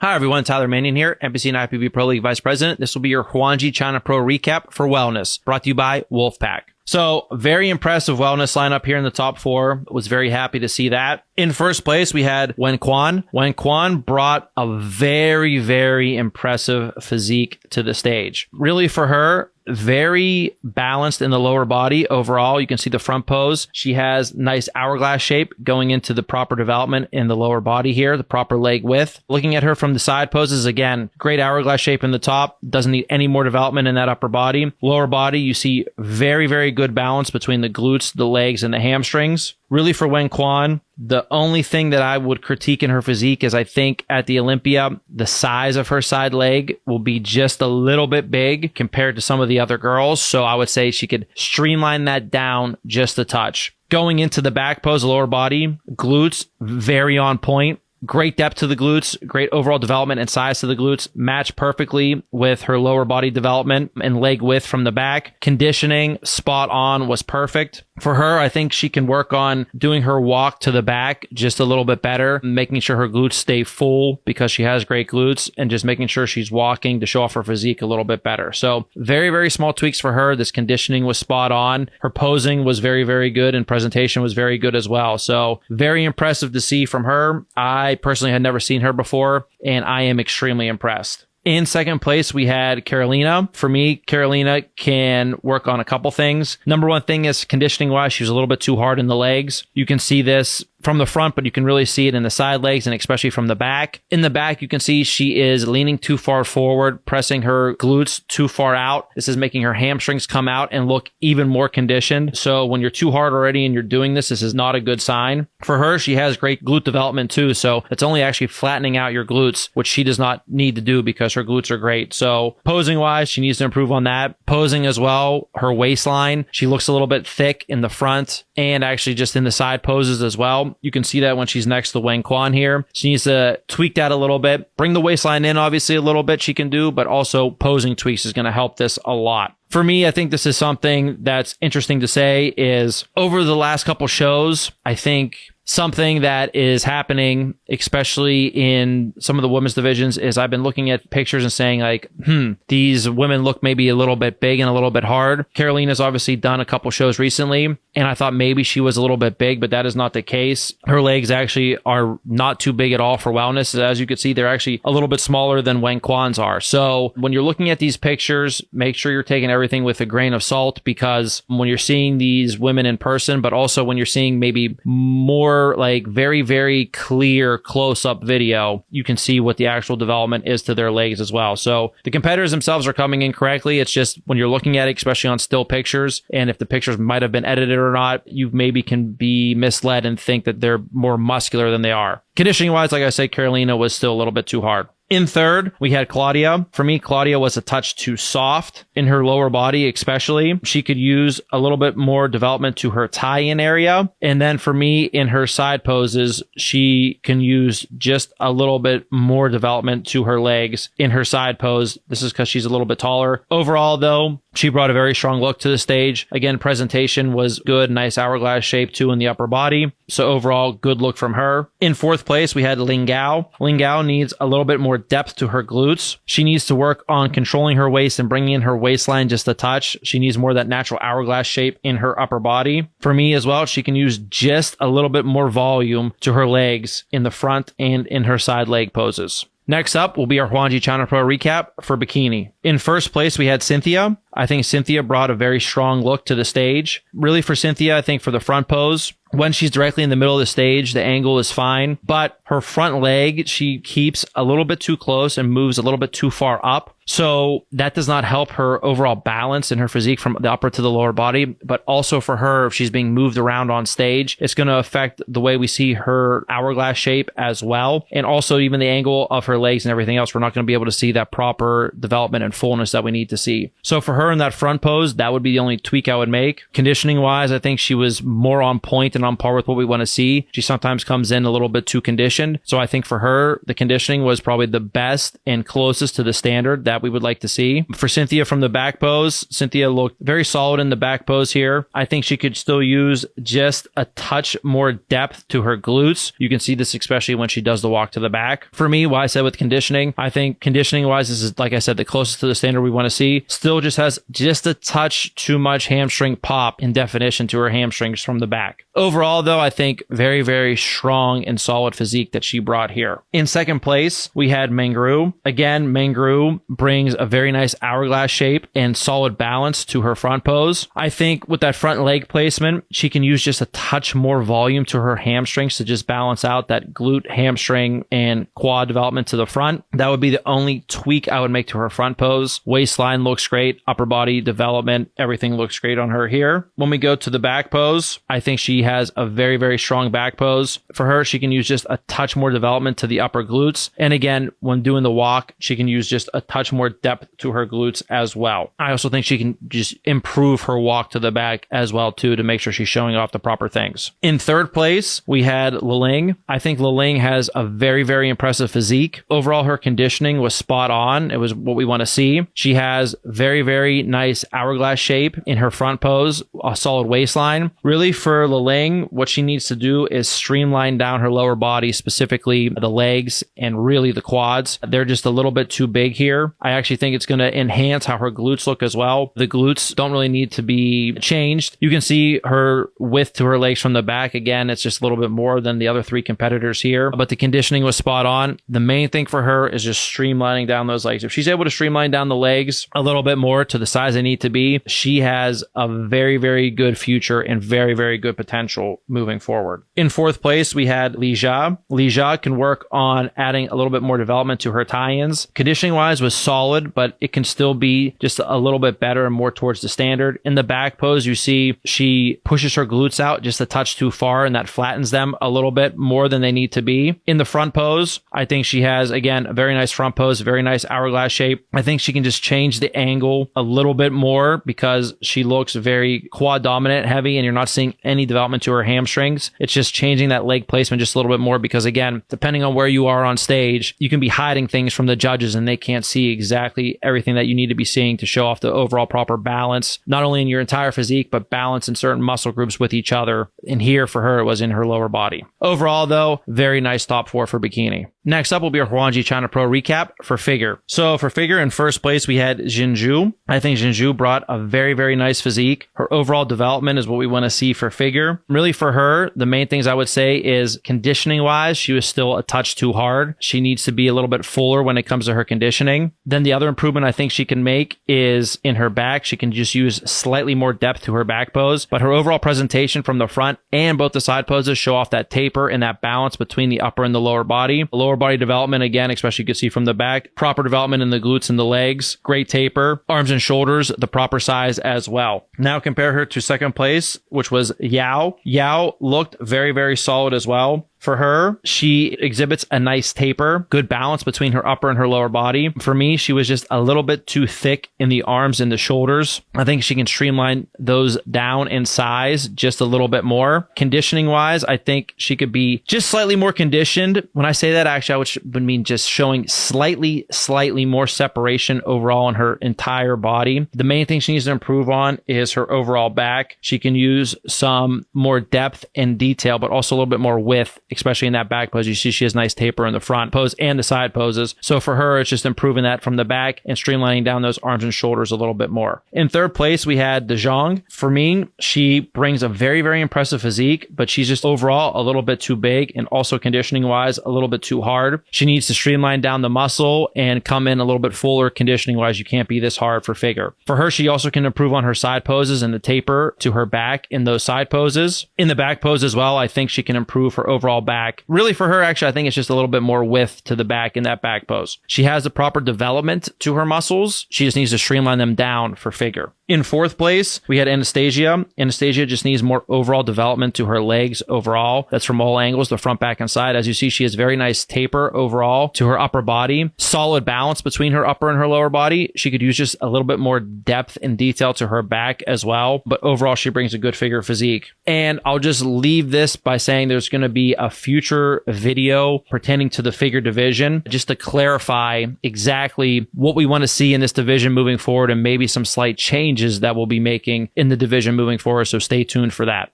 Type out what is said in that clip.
Hi everyone, Tyler Manion here, NPC and IPB Pro League Vice President. This will be your Huanji China Pro recap for wellness, brought to you by Wolfpack. So, very impressive wellness lineup here in the top four. Was very happy to see that. In first place, we had Wen Quan. Wen Quan brought a very, very impressive physique to the stage. Really for her, very balanced in the lower body overall. You can see the front pose. She has nice hourglass shape going into the proper development in the lower body here, the proper leg width. Looking at her from the side poses, again, great hourglass shape in the top. Doesn't need any more development in that upper body. Lower body, you see very, very good balance between the glutes, the legs, and the hamstrings. Really for Wen Quan, the only thing that I would critique in her physique is I think at the Olympia, the size of her side leg will be just a little bit big compared to some of the other girls. So I would say she could streamline that down just a touch. Going into the back pose, lower body, glutes, very on point. Great depth to the glutes, great overall development and size to the glutes, match perfectly with her lower body development and leg width from the back. Conditioning, spot on, was perfect. For her, I think she can work on doing her walk to the back just a little bit better, making sure her glutes stay full because she has great glutes, and just making sure she's walking to show off her physique a little bit better. So very, very small tweaks for her. This conditioning was spot on. Her posing was very, very good, and presentation was very good as well. So very impressive to see from her. I personally had never seen her before, and I am extremely impressed. In second place, we had Carolina. For me, Carolina can work on a couple things. Number one thing is conditioning-wise, she was a little bit too hard in the legs. You can see this from the front, but you can really see it in the side legs and especially from the back. In the back, you can see she is leaning too far forward, pressing her glutes too far out. This is making her hamstrings come out and look even more conditioned. So when you're too hard already and you're doing this, this is not a good sign. For her, she has great glute development too. So it's only actually flattening out your glutes, which she does not need to do because her glutes are great. So posing wise, she needs to improve on that. Posing as well, her waistline, she looks a little bit thick in the front and actually just in the side poses as well. You can see that when she's next to Wen Quan here. She needs to tweak that a little bit. Bring the waistline in, obviously, a little bit she can do, but also posing tweaks is going to help this a lot. For me, I think this is something that's interesting to say is over the last couple shows, I think something that is happening, especially in some of the women's divisions, is I've been looking at pictures and saying like, these women look maybe a little bit big and a little bit hard. Carolina's obviously done a couple shows recently, and I thought maybe she was a little bit big, but that is not the case. Her legs actually are not too big at all for wellness. As you can see, they're actually a little bit smaller than Wen Quan's are. So when you're looking at these pictures, make sure you're taking everything with a grain of salt, because when you're seeing these women in person, but also when you're seeing maybe more like very, very clear close-up video, you can see what the actual development is to their legs as well. So the competitors themselves are coming in correctly. It's just when you're looking at it, especially on still pictures, and if the pictures might have been edited or not, you maybe can be misled and think that they're more muscular than they are. Conditioning-wise, like I said, Carolina was still a little bit too hard. In third, we had Claudia. For me, Claudia was a touch too soft in her lower body, especially. She could use a little bit more development to her tie-in area. And then for me, in her side poses, she can use just a little bit more development to her legs in her side pose. This is because she's a little bit taller. Overall, though, she brought a very strong look to the stage. Again, presentation was good, nice hourglass shape too in the upper body. So overall, good look from her. In fourth place, we had Ling Gao. Ling Gao needs a little bit more depth to her glutes. She needs to work on controlling her waist and bringing in her waistline just a touch. She needs more of that natural hourglass shape in her upper body. For me as well, she can use just a little bit more volume to her legs in the front and in her side leg poses. Next up will be our Huanji China Pro recap for Bikini. In first place, we had Cynthia. I think Cynthia brought a very strong look to the stage. Really for Cynthia, I think for the front pose, when she's directly in the middle of the stage, the angle is fine, but her front leg, she keeps a little bit too close and moves a little bit too far up. So that does not help her overall balance in her physique from the upper to the lower body, but also for her, if she's being moved around on stage, it's going to affect the way we see her hourglass shape as well. And also even the angle of her legs and everything else, we're not going to be able to see that proper development and fullness that we need to see. So for her, her in that front pose, that would be the only tweak I would make. Conditioning wise, I think she was more on point and on par with what we want to see. She sometimes comes in a little bit too conditioned. So I think for her, the conditioning was probably the best and closest to the standard that we would like to see. For Cynthia from the back pose, Cynthia looked very solid in the back pose here. I think she could still use just a touch more depth to her glutes. You can see this especially when she does the walk to the back. For me, why I said with conditioning, I think conditioning wise, this is, like I said, the closest to the standard we want to see. Still just has just a touch too much hamstring pop in definition to her hamstrings from the back. Overall, though, I think very, very strong and solid physique that she brought here. In second place, we had Mengru. Again, Mengru brings a very nice hourglass shape and solid balance to her front pose. I think with that front leg placement, she can use just a touch more volume to her hamstrings to just balance out that glute, hamstring, and quad development to the front. That would be the only tweak I would make to her front pose. Waistline looks great. Upper body development, everything looks great on her here. When we go to the back pose, I think she has a very, very strong back pose. For her, she can use just a touch more development to the upper glutes. And again, when doing the walk, she can use just a touch more depth to her glutes as well. I also think she can just improve her walk to the back as well too, to make sure she's showing off the proper things. In third place, we had Liling. I think Liling has a very, very impressive physique. Overall, her conditioning was spot on. It was what we want to see. She has very, very nice hourglass shape in her front pose, a solid waistline. Really for Liling, what she needs to do is streamline down her lower body, specifically the legs and really the quads. They're just a little bit too big here. I actually think it's going to enhance how her glutes look as well. The glutes don't really need to be changed. You can see her width to her legs from the back. Again, it's just a little bit more than the other three competitors here, but the conditioning was spot on. The main thing for her is just streamlining down those legs. If she's able to streamline down the legs a little bit more to the size they need to be, she has a very, very good future and very, very good potential moving forward. In fourth place, we had Lija. Lija can work on adding a little bit more development to her tie-ins. Conditioning wise was solid, but it can still be just a little bit better and more towards the standard. In the back pose, you see she pushes her glutes out just a touch too far, and that flattens them a little bit more than they need to be. In the front pose, I think she has, again, a very nice front pose, very nice hourglass shape. I think she can just change the angle a little bit more because she looks very quad dominant heavy and you're not seeing any development to her hamstrings. It's just changing that leg placement just a little bit more because, again, depending on where you are on stage, you can be hiding things from the judges and they can't see exactly everything that you need to be seeing to show off the overall proper balance, not only in your entire physique, but balance in certain muscle groups with each other. And here for her, it was in her lower body. Overall, though, very nice top four for Bikini. Next up will be our Huanji China Pro recap for figure. So for figure, in first place, we had Jinju. I think Jinju brought a very, very nice physique. Her overall development is what we want to see for figure. Really for her, the main things I would say is conditioning wise, she was still a touch too hard. She needs to be a little bit fuller when it comes to her conditioning. Then the other improvement I think she can make is in her back. She can just use slightly more depth to her back pose, but her overall presentation from the front and both the side poses show off that taper and that balance between the upper and the lower body. The lower body development, again, especially you can see from the back, proper development in the glutes and the legs, great taper, arms and shoulders, the proper size as well. Now compare her to second place, which was Yao. Yao looked very, very solid as well. For her, she exhibits a nice taper, good balance between her upper and her lower body. For me, she was just a little bit too thick in the arms and the shoulders. I think she can streamline those down in size just a little bit more. Conditioning wise, I think she could be just slightly more conditioned. When I say that, actually, I would mean just showing slightly more separation overall in her entire body. The main thing she needs to improve on is her overall back. She can use some more depth and detail, but also a little bit more width, especially in that back pose. You see she has nice taper in the front pose and the side poses. So for her, it's just improving that from the back and streamlining down those arms and shoulders a little bit more. In third place, we had De Jong. For me, she brings a very, very impressive physique, but she's just overall a little bit too big and also conditioning wise, a little bit too hard. She needs to streamline down the muscle and come in a little bit fuller conditioning wise. You can't be this hard for figure. For her, she also can improve on her side poses and the taper to her back in those side poses. In the back pose as well, I think she can improve her overall back. Really for her, actually, I think it's just a little bit more width to the back in that back pose. She has the proper development to her muscles. She just needs to streamline them down for figure. In fourth place, we had Anastasia. Anastasia just needs more overall development to her legs overall. That's from all angles, the front, back, and side. As you see, she has very nice taper overall to her upper body. Solid balance between her upper and her lower body. She could use just a little bit more depth and detail to her back as well. But overall, she brings a good figure physique. And I'll just leave this by saying there's going to be a future video pertaining to the figure division, just to clarify exactly what we want to see in this division moving forward and maybe some slight changes that we'll be making in the division moving forward. So stay tuned for that.